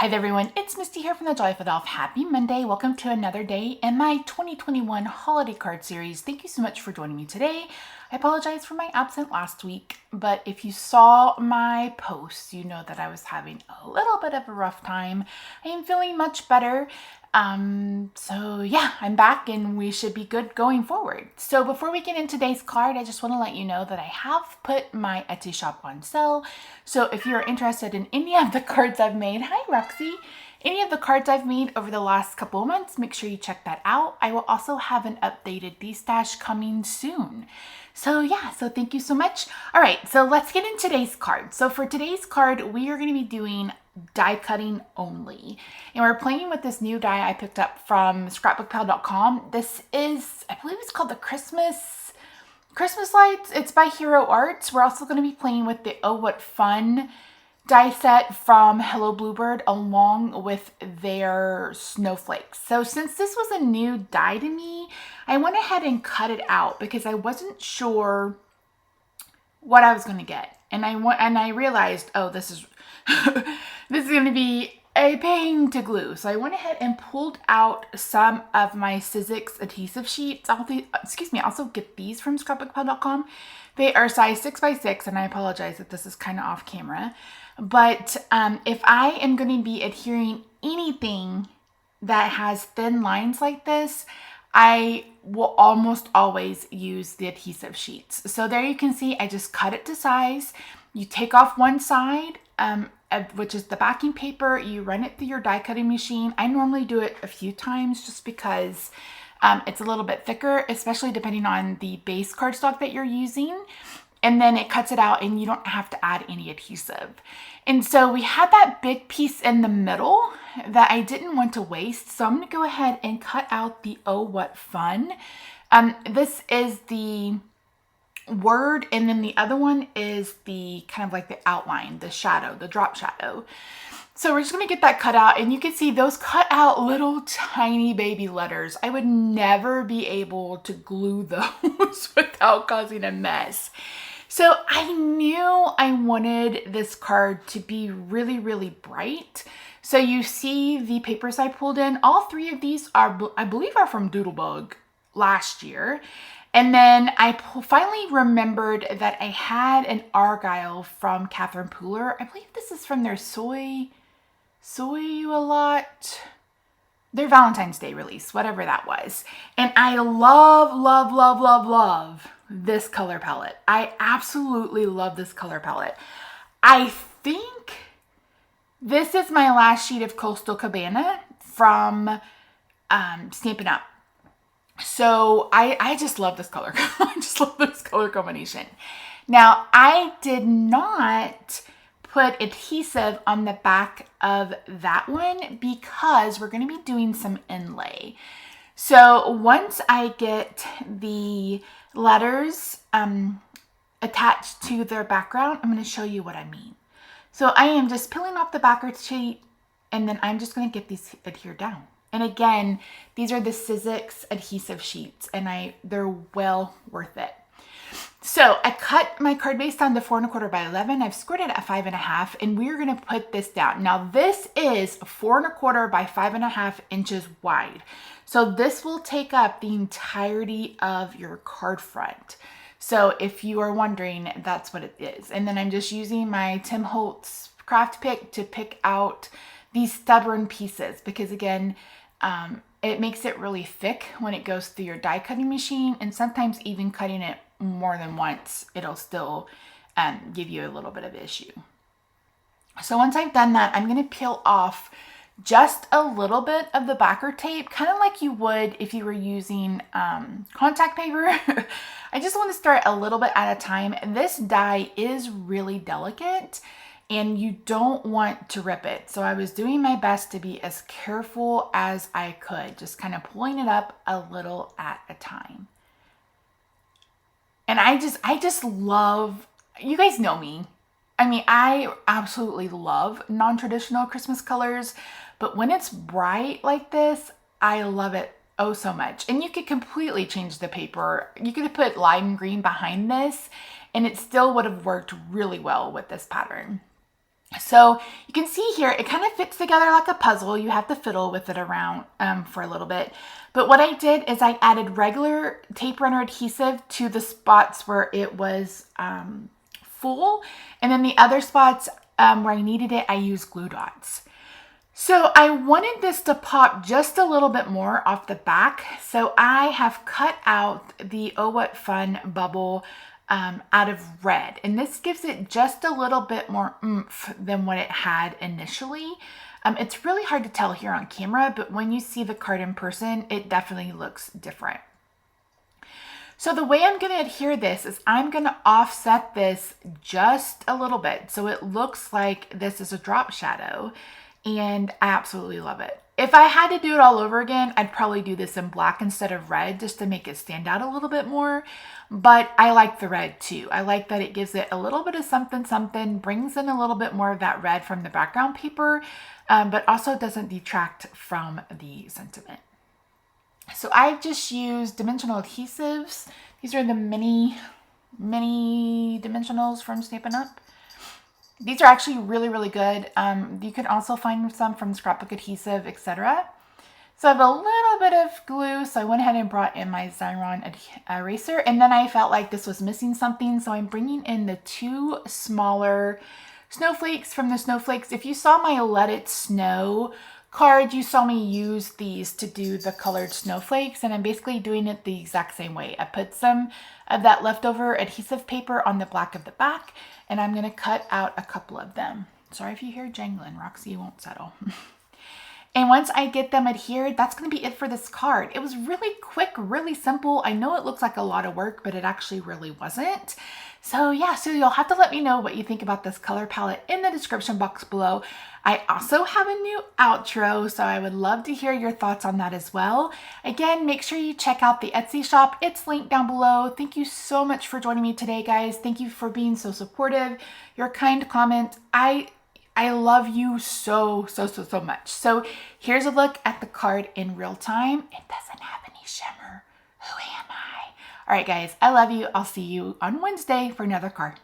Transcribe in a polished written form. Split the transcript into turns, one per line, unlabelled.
Hi there everyone, it's Misty here from TheJollyFatElf. Happy Monday. Welcome to another day in my 2021 holiday card series. Thank you so much for joining me today. I apologize for my absence last week, but if you saw my posts, you know that I was having a little bit of a rough time. I am feeling much better. So yeah, I'm back and we should be good going forward. So before we get into today's card, I just want to let you know that I have put my Etsy shop on sale. So if you're interested in any of the cards I've made, hi Roxy, any of the cards I've made over the last couple of months, make sure you check that out. I will also have an updated D-stash coming soon. So yeah, so thank you so much. All right, so let's get into today's card. So for today's card, we are going to be doing die cutting only. And we're playing with this new die I picked up from scrapbookpal.com. This is, I believe it's called the Christmas lights. It's by Hero Arts. We're also going to be playing with the Oh What Fun die set from Hellobluebird along with their snowflakes. So since this was a new die to me, I went ahead and cut it out because I wasn't sure what I was going to get. And I realized, oh, this is this is going to be a pain to glue. So I went ahead and pulled out some of my Sizzix adhesive sheets. I also get these from scrapbookpal.com. They are size 6x6, and I apologize if this is kind of off camera. But if I am going to be adhering anything that has thin lines like this, I will almost always use the adhesive sheets. So there you can see I just cut it to size. You take off one side, which is the backing paper. You run it through your die cutting machine. I normally do it a few times just because it's a little bit thicker, especially depending on the base cardstock that you're using. And then it cuts it out and you don't have to add any adhesive. And so we had that big piece in the middle that I didn't want to waste. So I'm going to go ahead and cut out the Oh What Fun. This is the word, and then the other one is the kind of like the outline, the shadow, the drop shadow. So we're just going to get that cut out, and you can see those cut out little tiny baby letters. I would never be able to glue those without causing a mess. So I knew I wanted this card to be really, really bright. So you see the papers I pulled in. All three of these are, I believe, are from Doodlebug last year. And then I finally remembered that I had an Argyle from Catherine Pooler. I believe this is from their Soy You A Lot, their Valentine's Day release, whatever that was. And I love, love, love, love, love this color palette. I absolutely love this color palette. I think this is my last sheet of Coastal Cabana from Stampin' Up. So I just love this color. I just love this color combination. Now, I did not put adhesive on the back of that one because we're going to be doing some inlay. So once I get the letters attached to their background, I'm going to show you what I mean. So I am just peeling off the backer sheet, and then I'm just going to get these adhered down. And again, these are the Sizzix adhesive sheets, and they're well worth it. So I cut my card base down to 4 1/4 by 11. I've scored it at 5 1/2, and we're going to put this down. Now this is 4 1/4 by 5 1/2 inches wide. So this will take up the entirety of your card front. So if you are wondering, that's what it is. And then I'm just using my Tim Holtz craft pick to pick out these stubborn pieces because again, it makes it really thick when it goes through your die cutting machine, and sometimes even cutting it more than once, it'll still give you a little bit of issue. So once I've done that, I'm going to peel off just a little bit of the backer tape, kind of like you would if you were using contact paper. I just want to start a little bit at a time. This die is really delicate, and you don't want to rip it. So I was doing my best to be as careful as I could, just kind of pulling it up a little at a time. And I just love, you guys know me. I mean, I absolutely love non-traditional Christmas colors, but when it's bright like this, I love it oh so much. And you could completely change the paper. You could have put lime green behind this, and it still would have worked really well with this pattern. So you can see here, it kind of fits together like a puzzle. You have to fiddle with it around for a little bit. But what I did is I added regular tape runner adhesive to the spots where it was full. And then the other spots where I needed it, I used glue dots. So I wanted this to pop just a little bit more off the back. So I have cut out the Oh What Fun bubble out of red. And this gives it just a little bit more oomph than what it had initially. It's really hard to tell here on camera, but when you see the card in person, it definitely looks different. So the way I'm going to adhere this is I'm going to offset this just a little bit. So it looks like this is a drop shadow, and I absolutely love it. If I had to do it all over again, I'd probably do this in black instead of red just to make it stand out a little bit more. But I like the red too. I like that it gives it a little bit of something, something, brings in a little bit more of that red from the background paper, but also doesn't detract from the sentiment. So I've just used dimensional adhesives. These are the mini dimensionals from Stampin' Up. These are actually really, really good. You can also find some from Scrapbook Adhesive, etc. So I have a little bit of glue, so I went ahead and brought in my Xyron eraser, and then I felt like this was missing something, so I'm bringing in the 2 smaller snowflakes from the Snowflakes. If you saw my Let It Snow card, you saw me use these to do the colored snowflakes, and I'm basically doing it the exact same way. I put some of that leftover adhesive paper on the black of the back, and I'm going to cut out a couple of them. Sorry if you hear jangling, Roxy won't settle. And once I get them adhered, that's going to be it for this card. It was really quick, really simple. I know it looks like a lot of work, but it actually really wasn't. So yeah, so you'll have to let me know what you think about this color palette in the description box below. I also have a new outro, so I would love to hear your thoughts on that as well. Again, make sure you check out the Etsy shop. It's linked down below. Thank you so much for joining me today, guys. Thank you for being so supportive. Your kind comment, I love you so much. So here's a look at the card in real time. It doesn't have any shimmer. Who am I? All right, guys, I love you. I'll see you on Wednesday for another card.